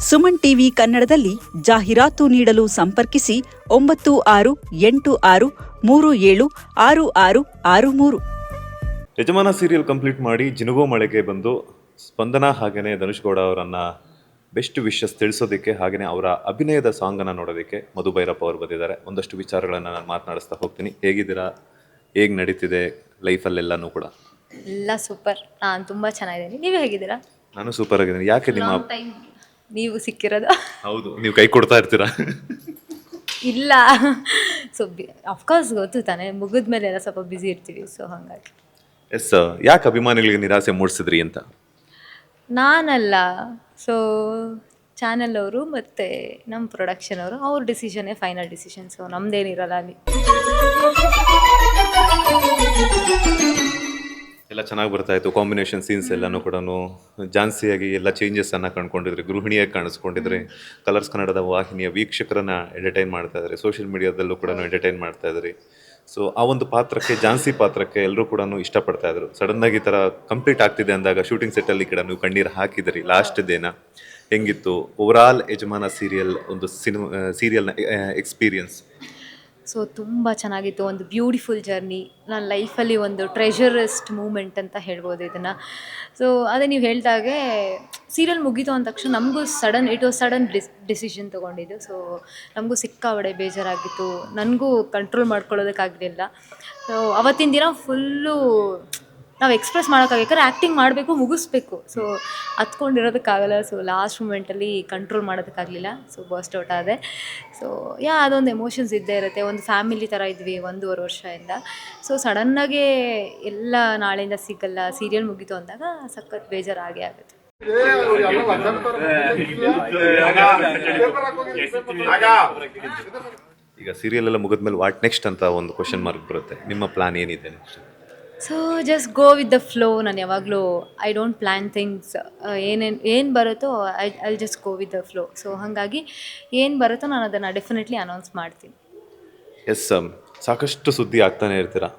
Suman TV ಕನ್ನಡದಲ್ಲಿ ಜಾಹೀರಾತು ನೀಡಲು ಸಂಪರ್ಕಿಸಿ 9636376663. ಯಜಮಾನ ಸೀರಿಯಲ್ ಕಂಪ್ಲೀಟ್ ಮಾಡಿ ಜಿನುಗೋ ಮಳೆಗೆ ಬಂದು ಸ್ಪಂದನಾ ಹಾಗೆಯೇ ಧನುಷ್ ಗೌಡ ಅವರನ್ನು ಬೆಸ್ಟ್ ವಿಶಸ್ ತಿಳಿಸೋದಕ್ಕೆ ಹಾಗೆಯೇ ಅವರ ಅಭಿನಯದ ಸಾಂಗನ್ನು ನೋಡೋದಕ್ಕೆ ಮಧು ಭೈರಪ್ಪ ಅವರು ಬಂದಿದ್ದಾರೆ. ಒಂದಷ್ಟು ವಿಚಾರಗಳನ್ನು ನಾನು ಮಾತನಾಡಿಸ್ತಾ ಹೋಗ್ತೀನಿ. ಹೇಗಿದ್ದೀರಾ? ಹೇಗೆ ನಡೀತಿದೆ ಲೈಫಲ್ಲೆಲ್ಲನೂ ಕೂಡ? ಎಲ್ಲ ಸೂಪರ್. ನಾನು ತುಂಬ ಚೆನ್ನಾಗಿದ್ದೀನಿ. ನೀವು ಹೇಗಿದ್ದೀರಾ? ನಾನು ಸೂಪರ್ ಆಗಿದ್ದೀನಿ. ಯಾಕೆ ನಿಮ್ಮ ಟೈಮ್ ನೀವು ಸಿಕ್ಕಿರೋದು? ಹೌದು, ನೀವು ಕೈ ಕೊಡ್ತಾ ಇರ್ತೀರಾ? ಇಲ್ಲ, ಸೊ ಅಫ್ಕೋರ್ಸ್ ಗೊತ್ತು ತಾನೆ, ಮುಗಿದ ಮೇಲೆ ಎಲ್ಲ ಸ್ವಲ್ಪ ಬ್ಯುಸಿ ಇರ್ತೀವಿ, ಸೊ ಹಾಗಾಗಿ. ಎಸ್, ಯಾಕೆ ಅಭಿಮಾನಿಗಳಿಗೆ ನಿರಾಸೆ ಮೂಡಿಸಿದ್ರಿ ಅಂತ? ನಾನಲ್ಲ, ಸೊ ಚಾನೆಲ್ ಅವರು ಮತ್ತು ನಮ್ಮ ಪ್ರೊಡಕ್ಷನ್ ಅವರು ಅವ್ರ ಡಿಸಿಷನ್ನೇ ಫೈನಲ್ ಡಿಸಿಷನ್, ಸೊ ನಮ್ದೇನಿರಲ್ಲ ಅಲ್ಲಿ. ಎಲ್ಲ ಚೆನ್ನಾಗಿ ಬರ್ತಾ ಇತ್ತು, ಕಾಂಬಿನೇಷನ್ ಸೀನ್ಸ್ ಎಲ್ಲನೂ ಕೂಡ ಜಾನ್ಸಿಯಾಗಿ ಎಲ್ಲ ಚೇಂಜಸ್ಸನ್ನು ಕಂಡುಕೊಂಡಿದ್ರಿ, ಗೃಹಿಣಿಯಾಗಿ ಕಾಣಿಸ್ಕೊಂಡಿದ್ರಿ, ಕಲರ್ಸ್ ಕನ್ನಡದ ವಾಹಿನಿಯ ವೀಕ್ಷಕರನ್ನು ಎಂಟರ್ಟೈನ್ ಮಾಡ್ತಾ ಇದ್ರಿ, ಸೋಷಿಯಲ್ ಮೀಡಿಯಾದಲ್ಲೂ ಕೂಡ ಎಂಟರ್ಟೈನ್ ಮಾಡ್ತಾ ಇದ್ರಿ. ಸೊ ಆ ಒಂದು ಪಾತ್ರಕ್ಕೆ, ಜಾನ್ಸಿ ಪಾತ್ರಕ್ಕೆ ಎಲ್ಲರೂ ಕೂಡ ಇಷ್ಟಪಡ್ತಾ ಇದ್ರು. ಸಡನ್ನಾಗಿ ಈ ಥರ ಕಂಪ್ಲೀಟ್ ಆಗ್ತಿದೆ ಅಂದಾಗ ಶೂಟಿಂಗ್ ಸೆಟ್ಟಲ್ಲಿ ಕೂಡ ನೀವು ಕಣ್ಣೀರು ಹಾಕಿದ್ರಿ. ಲಾಸ್ಟ್ ದಿನ ಹೆಂಗಿತ್ತು ಓವರಾಲ್ ಯಜಮಾನ ಒಂದು ಸೀರಿಯಲ್ನ ಎಕ್ಸ್ಪೀರಿಯನ್ಸ್? ಸೊ ತುಂಬ ಚೆನ್ನಾಗಿತ್ತು. ಒಂದು ಬ್ಯೂಟಿಫುಲ್ ಜರ್ನಿ, ನನ್ನ ಲೈಫಲ್ಲಿ ಒಂದು ಟ್ರೆಷರೆಸ್ಟ್ ಮೂಮೆಂಟ್ ಅಂತ ಹೇಳ್ಬೋದು ಇದನ್ನು. ಸೊ ಅದೇ ನೀವು ಹೇಳ್ದಾಗೆ ಸೀರಿಯಲ್ ಮುಗೀತು ಅಂದ ತಕ್ಷಣ ನಮಗೂ ಇಟ್ ವಾಸ್ ಸಡನ್ ಡಿಸಿಷನ್ ತೊಗೊಂಡಿದ್ದು. ಸೊ ನಮಗೂ ಸಿಕ್ಕಾಬಡೆ ಬೇಜಾರಾಗಿತ್ತು, ನನಗೂ ಕಂಟ್ರೋಲ್ ಮಾಡ್ಕೊಳ್ಳೋದಕ್ಕಾಗಲಿಲ್ಲ. ಸೊ ಅವತ್ತಿನ ದಿನ ಫುಲ್ಲು ನಾವು ಎಕ್ಸ್ಪ್ರೆಸ್ ಮಾಡೋಕ್ಕಾಗಬೇಕಾದ್ರೆ ಆ್ಯಕ್ಟಿಂಗ್ ಮಾಡಬೇಕು, ಮುಗಿಸ್ಬೇಕು. ಸೊ ಹತ್ಕೊಂಡಿರೋದಕ್ಕಾಗಲ್ಲ. ಸೊ ಲಾಸ್ಟ್ ಮೂಮೆಂಟಲ್ಲಿ ಕಂಟ್ರೋಲ್ ಮಾಡೋದಕ್ಕಾಗಲಿಲ್ಲ. ಸೊ ಬರ್ಸ್ಟ್ ಔಟ್ ಆದೆ. ಸೊ ಅದೊಂದು ಎಮೋಷನ್ಸ್ ಇದ್ದೇ ಇರುತ್ತೆ. ಒಂದು ಫ್ಯಾಮಿಲಿ ಥರ ಇದ್ವಿ 1.5 ವರ್ಷದಿಂದ. ಸೊ ಸಡನ್ನಾಗೇ ಎಲ್ಲ ನಾಳೆಯಿಂದ ಸಿಗಲ್ಲ, ಸೀರಿಯಲ್ ಮುಗೀತು ಅಂದಾಗ ಸಖತ್ ಬೇಜಾರಾಗೇ ಆಗುತ್ತೆ. ಈಗ ಸೀರಿಯಲ್ ಎಲ್ಲ ಮುಗಿದ್ಮೇಲೆ ವಾಟ್ ನೆಕ್ಸ್ಟ್ ಅಂತ ಒಂದು ಕ್ವಶನ್ ಮಾರ್ಕ್ ಬರುತ್ತೆ. ನಿಮ್ಮ ಪ್ಲಾನ್ ಏನಿದೆ next? So just go with the flow. ನಾನು ಯಾವಾಗಲೂ ಐ ಡೋಂಟ್ ಪ್ಲ್ಯಾನ್ ಥಿಂಗ್ಸ್. ಏನು ಬರುತ್ತೋ I just go with the flow. So ಹಾಗಾಗಿ ಏನು ಬರುತ್ತೋ ನಾನು ಅದನ್ನು ಡೆಫಿನೆಟ್ಲಿ ಅನೌನ್ಸ್ ಮಾಡ್ತೀನಿ. ಎಸ್, ಸಾಕಷ್ಟು ಸುದ್ದಿ ಆಗ್ತಾನೆ ಇರ್ತೀರಾ,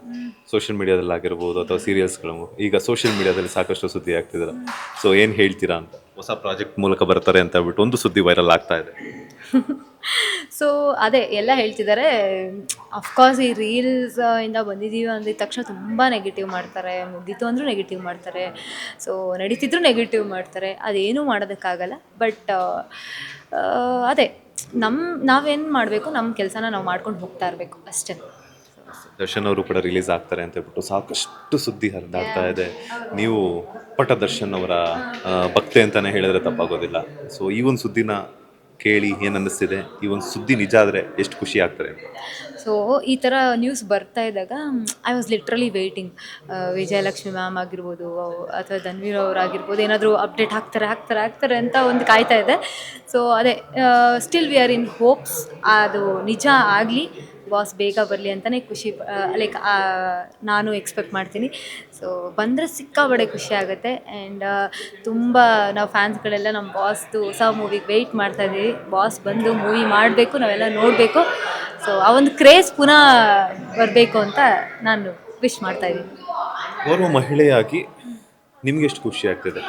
ಸೋಷಿಯಲ್ ಮೀಡಿಯಾದಲ್ಲಿ ಆಗಿರ್ಬೋದು ಅಥವಾ ಸೀರಿಯಲ್ಸ್ಗಳು. ಈಗ ಸೋಷಿಯಲ್ ಮೀಡಿಯಾದಲ್ಲಿ ಸಾಕಷ್ಟು ಸುದ್ದಿ ಆಗ್ತಿದ್ದೀರಾ. ಸೊ ಏನು ಹೇಳ್ತೀರಾ ಅಂತ? ಹೊಸ ಪ್ರಾಜೆಕ್ಟ್ ಮೂಲಕ ಬರ್ತಾರೆ ಅಂತ ಹೇಳ್ಬಿಟ್ಟು ಒಂದು ಸುದ್ದಿ ವೈರಲ್ ಆಗ್ತಾ ಇದೆ. ಸೊ ಅದೇ ಎಲ್ಲ ಹೇಳ್ತಿದ್ದಾರೆ. ಅಫ್ಕೋರ್ಸ್ ಈ ರೀಲ್ಸ್ ಇಂದ ಬಂದಿದ್ದೀವಿ ಅಂದಿದ ತಕ್ಷಣ ತುಂಬ ನೆಗೆಟಿವ್ ಮಾಡ್ತಾರೆ, ಮುಗೀತು ಅಂದರೂ ನೆಗೆಟಿವ್ ಮಾಡ್ತಾರೆ, ಸೊ ನಡೀತಿದ್ರು ನೆಗೆಟಿವ್ ಮಾಡ್ತಾರೆ. ಅದೇನೂ ಮಾಡೋದಕ್ಕಾಗಲ್ಲ. ಬಟ್ ಅದೇ ನಾವೇನು ಮಾಡಬೇಕು, ನಮ್ಮ ಕೆಲಸನ ನಾವು ಮಾಡ್ಕೊಂಡು ಹೋಗ್ತಾ ಇರಬೇಕು ಅಷ್ಟೇ. ದರ್ಶನ್ ಅವರು ಕೂಡ ರಿಲೀಸ್ ಆಗ್ತಾರೆ ಅಂತ ಹೇಳ್ಬಿಟ್ಟು ಸಾಕಷ್ಟು ಸುದ್ದಿ ಹರಿದಾಡ್ತಾ ಇದೆ. ನೀವು ಪಟ ದರ್ಶನ್ ಅವರ ಭಕ್ತೆ ಅಂತಲೇ ಹೇಳಿದ್ರೆ ತಪ್ಪಾಗೋದಿಲ್ಲ. ಸೊ ಈ ಒಂದು ಸುದ್ದಿನ ಕೇಳಿ ಏನು ಅನ್ನಿಸ್ತಿದೆ? ಈ ಒಂದು ಸುದ್ದಿ ನಿಜ ಆದರೆ ಎಷ್ಟು ಖುಷಿ ಆಗ್ತಾರೆ? ಸೊ ಈ ಥರ ನ್ಯೂಸ್ ಬರ್ತಾ ಇದ್ದಾಗ I was literally waiting. Vijayalakshmi ma'am ಆಗಿರ್ಬೋದು ಅಥವಾ ಧನ್ವೀರ್ ಅವರಾಗಿರ್ಬೋದು, ಏನಾದರೂ ಅಪ್ಡೇಟ್ ಹಾಕ್ತಾರೆ ಅಂತ ಒಂದು ಕಾಯ್ತಾ ಇದೆ. ಸೊ ಅದೇ still we are in hopes. ಅದು ನಿಜ ಆಗಲಿ, ಬಾಸ್ ಬೇಗ ಬರಲಿ ಅಂತಲೇ ಖುಷಿ, ಲೈಕ್ ನಾನು ಎಕ್ಸ್ಪೆಕ್ಟ್ ಮಾಡ್ತೀನಿ. ಸೊ ಬಂದರೆ ಸಿಕ್ಕಾಬಡೆ ಖುಷಿ ಆಗುತ್ತೆ. ಆ್ಯಂಡ್ ತುಂಬ ನಾವು ಫ್ಯಾನ್ಸ್ಗಳೆಲ್ಲ ನಮ್ಮ ಬಾಸ್ದು ಹೊಸ ಮೂವಿಗೆ ವೆಯ್ಟ್ ಮಾಡ್ತಾಯಿದ್ದೀವಿ. ಬಾಸ್ ಬಂದು ಮೂವಿ ಮಾಡಬೇಕು, ನಾವೆಲ್ಲ ನೋಡಬೇಕು. ಸೊ ಆ ಒಂದು ಕ್ರೇಜ್ ಪುನಃ ಬರಬೇಕು ಅಂತ ನಾನು ವಿಶ್ ಮಾಡ್ತಾಯಿದ್ದೀನಿ. ಓರ್ವ ಮಹಿಳೆಯಾಗಿ ನಿಮ್ಗೆ ಎಷ್ಟು ಖುಷಿ ಆಗ್ತಿದೆ?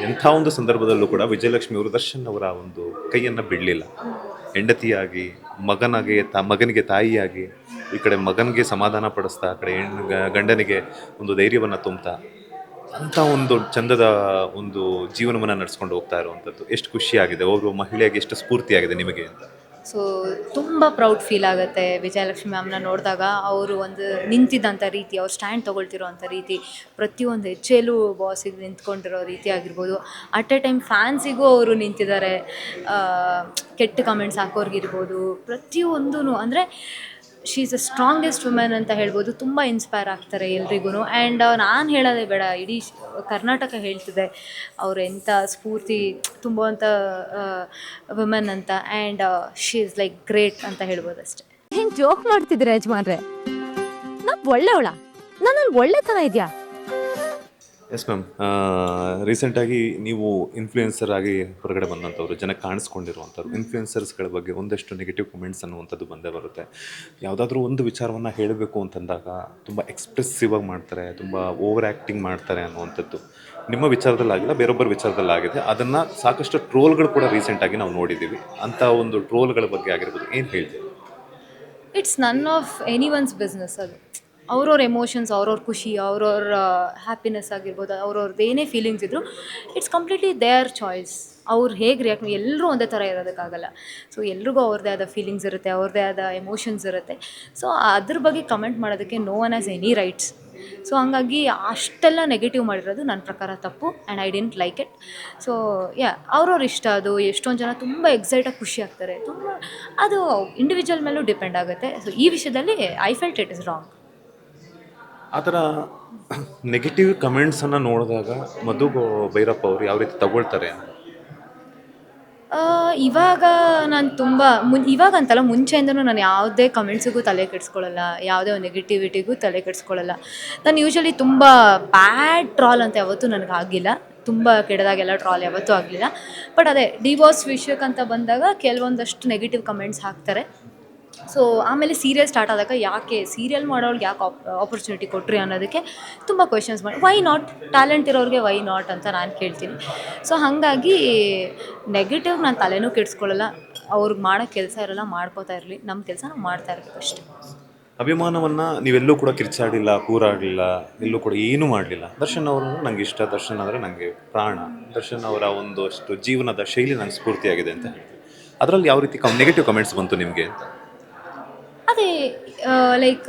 ಎಂಥ ಒಂದು ಸಂದರ್ಭದಲ್ಲೂ ಕೂಡ ವಿಜಯಲಕ್ಷ್ಮಿ ಅವರು ದರ್ಶನ್ ಅವರ ಒಂದು ಕೈಯನ್ನು ಬಿಡಲಿಲ್ಲ. ಹೆಂಡತಿಯಾಗಿ, ಮಗನಿಗೆ ತಾಯಿಯಾಗಿ, ಈ ಕಡೆ ಮಗನಿಗೆ ಸಮಾಧಾನ ಪಡಿಸ್ತಾ, ಆ ಕಡೆ ಗಂಡನಿಗೆ ಒಂದು ಧೈರ್ಯವನ್ನು ತುಂಬ್ತಾ, ಅಂಥ ಒಂದು ಚಂದದ ಒಂದು ಜೀವನವನ್ನು ನಡೆಸ್ಕೊಂಡು ಹೋಗ್ತಾ ಇರುವಂಥದ್ದು ಎಷ್ಟು ಖುಷಿಯಾಗಿದೆ. ಒಬ್ಬರು ಮಹಿಳೆಯಾಗಿ ಎಷ್ಟು ಸ್ಫೂರ್ತಿಯಾಗಿದೆ ನಿಮಗೆ ಅಂತ? ಸೊ ತುಂಬ ಪ್ರೌಡ್ ಫೀಲ್ ಆಗುತ್ತೆ ವಿಜಯಲಕ್ಷ್ಮಿ ಮ್ಯಾಮ್ನ ನೋಡಿದಾಗ. ಅವರು ಒಂದು ನಿಂತಿದ್ದಂಥ ರೀತಿ, ಅವ್ರು ಸ್ಟ್ಯಾಂಡ್ ತೊಗೊಳ್ತಿರೋವಂಥ ರೀತಿ, ಪ್ರತಿಯೊಂದು ಹೆಜ್ಜೆಯಲ್ಲೂ ಬಾಸಿಗೆ ನಿಂತ್ಕೊಂಡಿರೋ ರೀತಿ ಆಗಿರ್ಬೋದು. ಅಟ್ ಎ ಟೈಮ್ ಫ್ಯಾನ್ಸಿಗೂ ಅವರು ನಿಂತಿದ್ದಾರೆ. ಕೆಟ್ಟ ಕಮೆಂಟ್ಸ್ ಹಾಕೋರ್ಗಿರ್ಬೋದು, ಪ್ರತಿಯೊಂದೂ ಅಂದರೆ she is the strongest women ಅಂತ ಹೇಳ್ಬೋದು. ತುಂಬ ಇನ್ಸ್ಪೈರ್ ಆಗ್ತಾರೆ ಎಲ್ರಿಗೂ. ಆ್ಯಂಡ್ ನಾನು ಹೇಳೋದೇ ಬೇಡ, ಇಡೀ ಕರ್ನಾಟಕ ಹೇಳ್ತಿದೆ ಅವರು ಎಂಥ ಸ್ಫೂರ್ತಿ ತುಂಬುವಂಥ ವುಮೆನ್ ಅಂತ. And she is like great ಅಂತ ಹೇಳ್ಬೋದು ಅಷ್ಟೇ. ಹೆಂಗೆ ಜೋಕ್ ಮಾಡ್ತಿದ್ರೆ ಯಜಮಾನ್ರೆ? ನಾನು ಒಳ್ಳೆವಳ, ನನ್ನಲ್ಲಿ ಒಳ್ಳೆತನ ಇದೆಯಾ? ಎಸ್ ಮ್ಯಾಮ್, ರೀಸೆಂಟಾಗಿ ನೀವು ಇನ್ಫ್ಲೂಯೆನ್ಸರ್ ಆಗಿ ಹೊರಗಡೆ ಬಂದಂಥವ್ರು, ಜನಕ್ಕೆ ಕಾಣಿಸ್ಕೊಂಡಿರುವಂಥವ್ರು. ಇನ್ಫ್ಲೂಯೆನ್ಸರ್ಸ್ಗಳ ಬಗ್ಗೆ ಒಂದಷ್ಟು ನೆಗೆಟಿವ್ ಕಮೆಂಟ್ಸ್ ಅನ್ನುವಂಥದ್ದು ಬಂದೇ ಬರುತ್ತೆ. ಯಾವುದಾದ್ರೂ ಒಂದು ವಿಚಾರವನ್ನು ಹೇಳಬೇಕು ಅಂತಂದಾಗ ತುಂಬ ಎಕ್ಸ್ಪ್ರೆಸಿವ್ ಆಗಿ ಮಾಡ್ತಾರೆ, ತುಂಬ ಓವರ್ ಆ್ಯಕ್ಟಿಂಗ್ ಮಾಡ್ತಾರೆ ಅನ್ನುವಂಥದ್ದು. ನಿಮ್ಮ ವಿಚಾರದಲ್ಲಾಗಿಲ್ಲ, ಬೇರೊಬ್ಬರ ವಿಚಾರದಲ್ಲಾಗಿದೆ. ಅದನ್ನು ಸಾಕಷ್ಟು ಟ್ರೋಲ್ಗಳು ಕೂಡ ರೀಸೆಂಟಾಗಿ ನಾವು ನೋಡಿದ್ದೀವಿ. ಅಂಥ ಒಂದು ಟ್ರೋಲ್ಗಳ ಬಗ್ಗೆ ಆಗಿರ್ಬೋದು, ಏನು ಹೇಳ್ತೀವಿ? It's none of any once business ಅದು. ಅವ್ರವ್ರ ಎಮೋಷನ್ಸ್, ಅವ್ರವ್ರ ಖುಷಿ, ಅವ್ರವ್ರ ಹ್ಯಾಪಿನೆಸ್ ಆಗಿರ್ಬೋದು, ಅವ್ರವ್ರದ್ದು ಏನೇ ಫೀಲಿಂಗ್ಸ್ ಇದ್ದರೂ ಇಟ್ಸ್ ಕಂಪ್ಲೀಟ್ಲಿ ದೇರ್ ಚಾಯ್ಸ್. ಅವ್ರು ಹೇಗೆ ರಿಯಾಕ್ಟ್, ಎಲ್ಲರೂ ಒಂದೇ ಥರ ಇರೋದಕ್ಕಾಗಲ್ಲ. ಸೊ ಎಲ್ರಿಗೂ ಅವ್ರದ್ದೇ ಆದ ಫೀಲಿಂಗ್ಸ್ ಇರುತ್ತೆ, ಅವ್ರದ್ದೇ ಆದ ಎಮೋಷನ್ಸ್ ಇರುತ್ತೆ. ಸೊ ಅದ್ರ ಬಗ್ಗೆ ಕಮೆಂಟ್ ಮಾಡೋದಕ್ಕೆ no one has any rights. So ಹಂಗಾಗಿ ಅಷ್ಟೆಲ್ಲ ನೆಗೆಟಿವ್ ಮಾಡಿರೋದು ನನ್ನ ಪ್ರಕಾರ ತಪ್ಪು, and I didn't like it. So ಅವ್ರವ್ರ ಇಷ್ಟ ಅದು. ಎಷ್ಟೊಂದು ಜನ ತುಂಬ ಎಕ್ಸೈಟಾಗಿ ಖುಷಿ ಆಗ್ತಾರೆ, ತುಂಬ ಅದು ಇಂಡಿವಿಜುವಲ್ ಮೇಲೂ ಡಿಪೆಂಡ್ ಆಗುತ್ತೆ. ಸೊ ಈ ವಿಷಯದಲ್ಲಿ I felt it is wrong. ಆ ಥರ ನೆಗೆಟಿವ್ ಕಮೆಂಟ್ಸನ್ನು ನೋಡಿದಾಗ ಮಧು ಭೈರಪ್ಪ ಅವರು ಯಾವ ರೀತಿ ತಗೊಳ್ತಾರೆ? ಇವಾಗ ನಾನು ತುಂಬ ಇವಾಗ ಅಂತಲ್ಲ, ಮುಂಚೆಯಿಂದನೂ ನಾನು ಯಾವುದೇ ಕಮೆಂಟ್ಸಿಗೂ ತಲೆ ಕೆಡಿಸ್ಕೊಳ್ಳಲ್ಲ, ಯಾವುದೇ ಒಂದು ನೆಗೆಟಿವಿಟಿಗೂ ತಲೆ ಕೆಡಿಸ್ಕೊಳ್ಳಲ್ಲ. ನಾನು ಯೂಶ್ವಲಿ ತುಂಬ ಬ್ಯಾಡ್ ಟ್ರಾಲ್ ಅಂತ ಯಾವತ್ತೂ ನನಗಾಗಿಲ್ಲ, ತುಂಬ ಕೆಟ್ಟದಾಗೆಲ್ಲ ಟ್ರಾಲ್ ಯಾವತ್ತೂ ಆಗಲಿಲ್ಲ. ಬಟ್ ಅದೇ ಡಿವೋರ್ಸ್ ವಿಷಯಕ್ಕಂತ ಬಂದಾಗ ಕೆಲವೊಂದಷ್ಟು ನೆಗೆಟಿವ್ ಕಮೆಂಟ್ಸ್ ಹಾಕ್ತಾರೆ. ಸೊ ಆಮೇಲೆ ಸೀರಿಯಲ್ ಸ್ಟಾರ್ಟ್ ಆದಾಗ ಯಾಕೆ ಸೀರಿಯಲ್ ಮಾಡೋಳ್ಗೆ ಯಾಕೆ ಆಪರ್ಚುನಿಟಿ ಕೊಟ್ರಿ ಅನ್ನೋದಕ್ಕೆ ತುಂಬ ಕ್ವೆಶನ್ಸ್ ಮಾಡಿ, ವೈ ನಾಟ್, ಟ್ಯಾಲೆಂಟ್ ಇರೋರಿಗೆ ವೈ ನಾಟ್ ಅಂತ ನಾನು ಕೇಳ್ತೀನಿ. ಸೊ ಹಾಗಾಗಿ ನೆಗೆಟಿವ್ ನಾನು ತಲೆನೂ ಕೆಡಿಸ್ಕೊಳ್ಳಲ್ಲ. ಅವ್ರಿಗೆ ಮಾಡೋ ಕೆಲಸ ಇರೋಲ್ಲ, ಮಾಡ್ಕೋತಾ ಇರಲಿ, ನಮ್ಮ ಕೆಲಸ ನಾವು ಮಾಡ್ತಾ ಇರಬೇಕು ಅಷ್ಟೇ. ಅಭಿಮಾನವನ್ನು ನೀವೆಲ್ಲೂ ಕೂಡ ಕಿರ್ಚಾಡಿಲ್ಲ, ಕೂರಾಡಲಿಲ್ಲ, ಎಲ್ಲೂ ಕೂಡ ಏನೂ ಮಾಡಲಿಲ್ಲ. ದರ್ಶನ್ ಅವರು ನನಗೆ ಇಷ್ಟ, ದರ್ಶನ್ ಅಂದರೆ ನನಗೆ ಪ್ರಾಣ, ದರ್ಶನ್ ಅವರ ಒಂದಷ್ಟು ಜೀವನದ ಶೈಲಿ ನನಗೆ ಸ್ಫೂರ್ತಿಯಾಗಿದೆ ಅಂತ ಹೇಳ್ತೀವಿ. ಅದರಲ್ಲಿ ಯಾವ ರೀತಿ ನೆಗೆಟಿವ್ ಕಮೆಂಟ್ಸ್ ಬಂತು ನಿಮಗೆ ಅಂತ? ಅದೇ ಲೈಕ್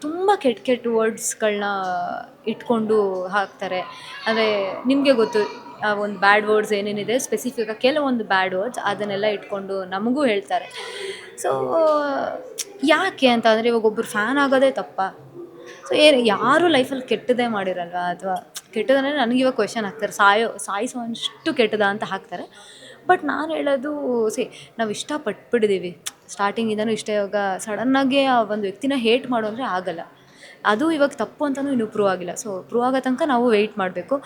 ತುಂಬ ಕೆಟ್ಟ ವರ್ಡ್ಸ್ಗಳನ್ನ ಇಟ್ಕೊಂಡು ಹಾಕ್ತಾರೆ. ಅಂದರೆ ನಿಮಗೆ ಗೊತ್ತು ಒಂದು ಬ್ಯಾಡ್ ವರ್ಡ್ಸ್ ಏನೇನಿದೆ ಸ್ಪೆಸಿಫಿಕಾಗಿ, ಕೆಲವೊಂದು ಬ್ಯಾಡ್ ವರ್ಡ್ಸ್ ಅದನ್ನೆಲ್ಲ ಇಟ್ಕೊಂಡು ನಮಗೂ ಹೇಳ್ತಾರೆ. ಸೊ ಯಾಕೆ ಅಂತ ಅಂದರೆ, ಇವಾಗ ಒಬ್ಬರು ಫ್ಯಾನ್ ಆಗೋದೇ ತಪ್ಪ? ಸೊ ಯಾರೂ ಲೈಫಲ್ಲಿ ಕೆಟ್ಟದೇ ಮಾಡಿರಲ್ವ? ಅಥವಾ ಕೆಟ್ಟದಂದರೆ ನನಗಿವಾಗ ಕ್ವೆಶನ್ ಹಾಕ್ತಾರೆ, ಸಾಯಿಸೋ ಅಷ್ಟು ಕೆಟ್ಟದ ಅಂತ ಹಾಕ್ತಾರೆ. ಬಟ್ ನಾನು ಹೇಳೋದು, ನಾವು ಇಷ್ಟಪಟ್ಬಿಟ್ಟಿದ್ದೀವಿ ಸ್ಟಾರ್ಟಿಂಗಿಂದನೂ ಇಷ್ಟ. ಇವಾಗ ಸಡನ್ನಾಗಿ ಆ ಒಂದು ವ್ಯಕ್ತಿನ ಹೇಟ್ ಮಾಡು ಅಂದರೆ ಆಗಲ್ಲ. ಅದು ಇವಾಗ ತಪ್ಪು ಅಂತಲೂ ಇನ್ನೂ ಪ್ರೂವ್ ಆಗಿಲ್ಲ. ಸೊ ಪ್ರೂವ್ ಆಗೋ ತನಕ ನಾವು ವೆಯ್ಟ್ ಮಾಡಬೇಕು.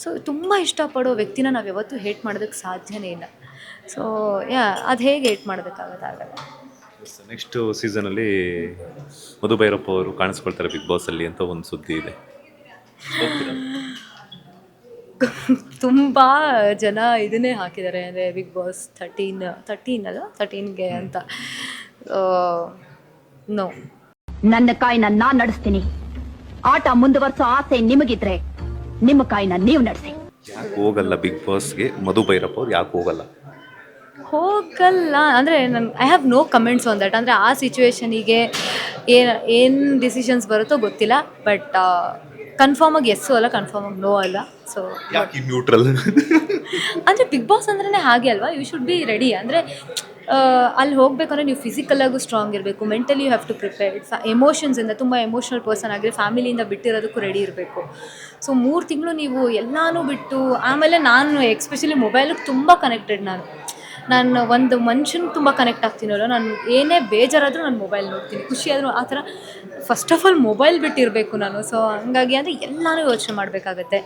ಸೊ ತುಂಬ ಇಷ್ಟಪಡೋ ವ್ಯಕ್ತಿನ ನಾವು ಯಾವತ್ತೂ ಹೇಟ್ ಮಾಡೋದಕ್ಕೆ ಸಾಧ್ಯನೇ ಇಲ್ಲ. ಸೊ ಅದು ಹೇಗೆ ಹೇಟ್ ಮಾಡೋದಕ್ಕಾಗಲ್ಲ. ನೆಕ್ಸ್ಟ್ ಸೀಸನಲ್ಲಿ ಮಧು ಭೈರಪ್ಪ ಅವರು ಕಾಣಿಸ್ಕೊಳ್ತಾರೆ ಬಿಗ್ ಬಾಸಲ್ಲಿ ಅಂತ ಒಂದು ಸುದ್ದಿ ಇದೆ. ತುಂಬ ಜನ ಇದನ್ನೇ ಹಾಕಿದ್ದಾರೆ, ಅಂದರೆ ಬಿಗ್ ಬಾಸ್ 13ಗೆ ಅಂತ. ನೋ, ನನ್ನ ಕಾಯಿನ ನಾನ್ ನಡೆಸ್ತೀನಿ. ಆಟ ಮುಂದುವರ್ಸೋ ಆಸೆ ನಿಮಗಿದ್ರೆ ನಿಮ್ಮ ಕಾಯಿನ ನೀವು ನಡೆಸಿ. ಯಾಕೆ ಹೋಗಲ್ಲ ಬಿಗ್ ಬಾಸ್ಗೆ ಮಧು ಭೈರಪ್ಪ ಅವ್ರು? ಯಾಕೆ ಹೋಗಲ್ಲ ಅಂದರೆ I have no comments on that. ಅಂದರೆ ಆ ಸಿಚುವೇಶನಿಗೆ ಏನು ಡಿಸಿಷನ್ಸ್ ಬರುತ್ತೋ ಗೊತ್ತಿಲ್ಲ. ಬಟ್ ಕನ್ಫರ್ಮಾಗಿ ಎಸ್ಸು ಅಲ್ಲ, ಕನ್ಫರ್ಮಾಗಿ ನೋ ಅಲ್ಲ. ಸೊ ನ್ಯೂಟ್ರಲ್ ಅಂದರೆ ಬಿಗ್ ಬಾಸ್ ಅಂದ್ರೇ ಹಾಗೆ ಅಲ್ವಾ? You should be ready. ಅಂದರೆ ಅಲ್ಲಿ ಹೋಗ್ಬೇಕಂದ್ರೆ ನೀವು ಫಿಸಿಕಲಾಗೂ ಸ್ಟ್ರಾಂಗ್ ಇರಬೇಕು, mentally you have to prepare. ಎಮೋಷನ್ಸಿಂದ ತುಂಬ ಎಮೋಷ್ನಲ್ ಪರ್ಸನ್ ಆಗಿದ್ರೆ ಫ್ಯಾಮಿಲಿಯಿಂದ ಬಿಟ್ಟಿರೋದಕ್ಕೂ ರೆಡಿ ಇರಬೇಕು. ಸೊ 3 ತಿಂಗಳು ನೀವು ಎಲ್ಲನೂ ಬಿಟ್ಟು, ಆಮೇಲೆ ನಾನು ಎಕ್ಸ್ಪೆಷಲಿ ಮೊಬೈಲಿಗೆ ತುಂಬ ಕನೆಕ್ಟೆಡ್. ನಾನು ಒಂದು ಮನುಷ್ಯನಿಗೆ ತುಂಬ ಕನೆಕ್ಟ್ ಆಗ್ತೀನಲ್ಲ, ನಾನು ಏನೇ ಬೇಜಾರಾದರೂ ನಾನು ಮೊಬೈಲ್ ನೋಡ್ತೀನಿ, ಖುಷಿಯಾದರೂ ಆ ಥರ. ಫಸ್ಟ್ ಆಫ್ ಆಲ್ ಮೊಬೈಲ್ ಬಿಟ್ಟಿರಬೇಕು ನಾನು. ಸೊ ಹಂಗಾಗಿ ಅಂದರೆ ಎಲ್ಲನೂ ಯೋಚನೆ ಮಾಡಬೇಕಾಗತ್ತೆ,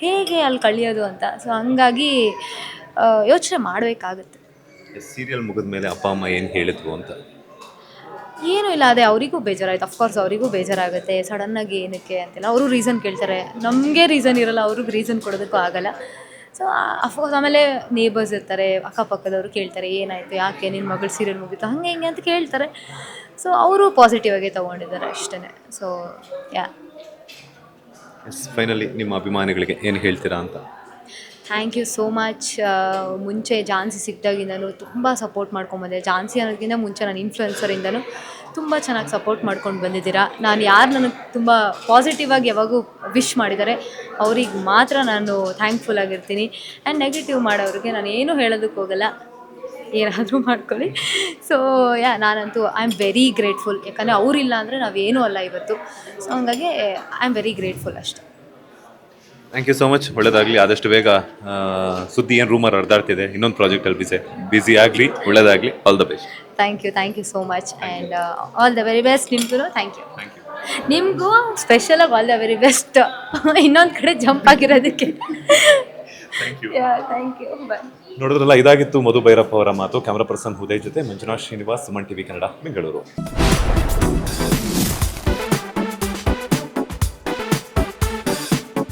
ಹೇಗೆ ಅಲ್ಲಿ ಕಳಿಯೋದು ಅಂತ. ಸೊ ಹಂಗಾಗಿ ಯೋಚನೆ ಮಾಡಬೇಕಾಗತ್ತೆ. ಸೀರಿಯಲ್ ಮುಗಿದ ಮೇಲೆ ಅಪ್ಪ ಅಮ್ಮ ಏನು ಹೇಳಿದ್ರು ಅಂತ? ಏನೂ ಇಲ್ಲ, ಅದೇ ಅವರಿಗೂ ಬೇಜಾರಾಯ್ತು. ಅಫ್ಕೋರ್ಸ್ ಅವರಿಗೂ ಬೇಜಾರಾಗುತ್ತೆ, ಸಡನ್ನಾಗಿ ಏನಕ್ಕೆ ಅಂತೆಲ್ಲ ಅವರು ರೀಸನ್ ಕೇಳ್ತಾರೆ. ನಮಗೆ ರೀಸನ್ ಇರೋಲ್ಲ, ಅವ್ರಿಗೆ ರೀಸನ್ ಕೊಡೋದಕ್ಕೂ ಆಗಲ್ಲ. ಸೊ ಅಫ್ಕೋರ್ಸ್ ಆಮೇಲೆ ನೇಬರ್ಸ್ ಇರ್ತಾರೆ, ಅಕ್ಕಪಕ್ಕದವರು ಕೇಳ್ತಾರೆ, ಏನಾಯಿತು, ಯಾಕೆ ನಿನ್ನ ಮಗಳು ಸೀರಿಯಲ್ ಮುಗೀತು, ಹಂಗೆ ಹಿಂಗೆ ಅಂತ ಕೇಳ್ತಾರೆ. ಸೊ ಅವರು ಪಾಸಿಟಿವ್ ಆಗಿ ತೊಗೊಂಡಿದ್ದಾರೆ ಅಷ್ಟೇ. ಸೊ ಫೈನಲಿ ನಿಮ್ಮ ಅಭಿಮಾನಿಗಳಿಗೆ ಏನು ಹೇಳ್ತೀರಾ ಅಂತ? Thank you so much. ಮುಂಚೆ ಝಾನ್ಸಿ ಸಿಕ್ಕಿದಾಗಿಂದನೂ ತುಂಬ ಸಪೋರ್ಟ್ ಮಾಡ್ಕೊಂಬಂದೆ. ಝಾನ್ಸಿ ಅನ್ನೋದಕ್ಕಿಂತ ಮುಂಚೆ ನಾನು ಇನ್ಫ್ಲುಯೆನ್ಸರಿಂದನೂ ತುಂಬ ಚೆನ್ನಾಗಿ ಸಪೋರ್ಟ್ ಮಾಡ್ಕೊಂಡು ಬಂದಿದ್ದೀರಾ. ನಾನು ಯಾರು ನನಗೆ ತುಂಬ ಪಾಸಿಟಿವಾಗಿ ಯಾವಾಗೂ ವಿಶ್ ಮಾಡಿದ್ದಾರೆ ಅವ್ರಿಗೆ ಮಾತ್ರ ನಾನು ಥ್ಯಾಂಕ್ಫುಲ್ ಆಗಿರ್ತೀನಿ. ಆ್ಯಂಡ್ ನೆಗೆಟಿವ್ ಮಾಡೋರಿಗೆ ನಾನು ಏನೂ ಹೇಳೋದಕ್ಕೆ ಹೋಗಲ್ಲ, ಏನಾದರೂ ಮಾಡ್ಕೊಳ್ಳಿ. ಸೊ ನಾನಂತೂ ಐ ಆಮ್ ವೆರಿ ಗ್ರೇಟ್ಫುಲ್. ಯಾಕಂದರೆ ಅವರಿಲ್ಲ ಅಂದರೆ ನಾವೇನೂ ಅಲ್ಲ ಇವತ್ತು. ಸೊ ಹಂಗಾಗಿ ಐ ಆಮ್ ವೆರಿ ಗ್ರೇಟ್ಫುಲ್ ಅಷ್ಟೆ. Thank you so much. ಒಳ್ಳೆಯದಾಗಲಿ. ಆದಷ್ಟು ಬೇಗ ಸುದ್ದಿ ಏನು ರೂಮರ್ ಹರಿದಾಡ್ತಿದೆ, ಇನ್ನೊಂದು ಪ್ರಾಜೆಕ್ಟಲ್ಲಿ ಬ್ಯುಸಿ ಆಗಲಿ, ಒಳ್ಳೆಯದಾಗಲಿ. All the best. Thank you so much. And all the very best ನಿಮಗೂ. Thank you. ನಿಮಗೂ ಸ್ಪೆಷಲಾಗಿ ಆಲ್ ದ ವೆರಿ ಬೆಸ್ಟ್, ಇನ್ನೊಂದು ಕಡೆ ಜಂಪ್ ಆಗಿರೋದಕ್ಕೆ. Thank you. ಬಾಯ್. ನೋಡಿದ್ರಲ್ಲ, ಇದಾಗಿತ್ತು ಮಧು ಭೈರಪ್ಪ ಅವರ ಮಾತು. ಕ್ಯಾಮ್ರಾ ಪರ್ಸನ್ ಉದಯ್ ಜೊತೆ ಮಂಜುನಾಥ್ ಶ್ರೀನಿವಾಸ್, ಸುಮನ್ ಟಿವಿ ಕನ್ನಡ, ಬೆಂಗಳೂರು.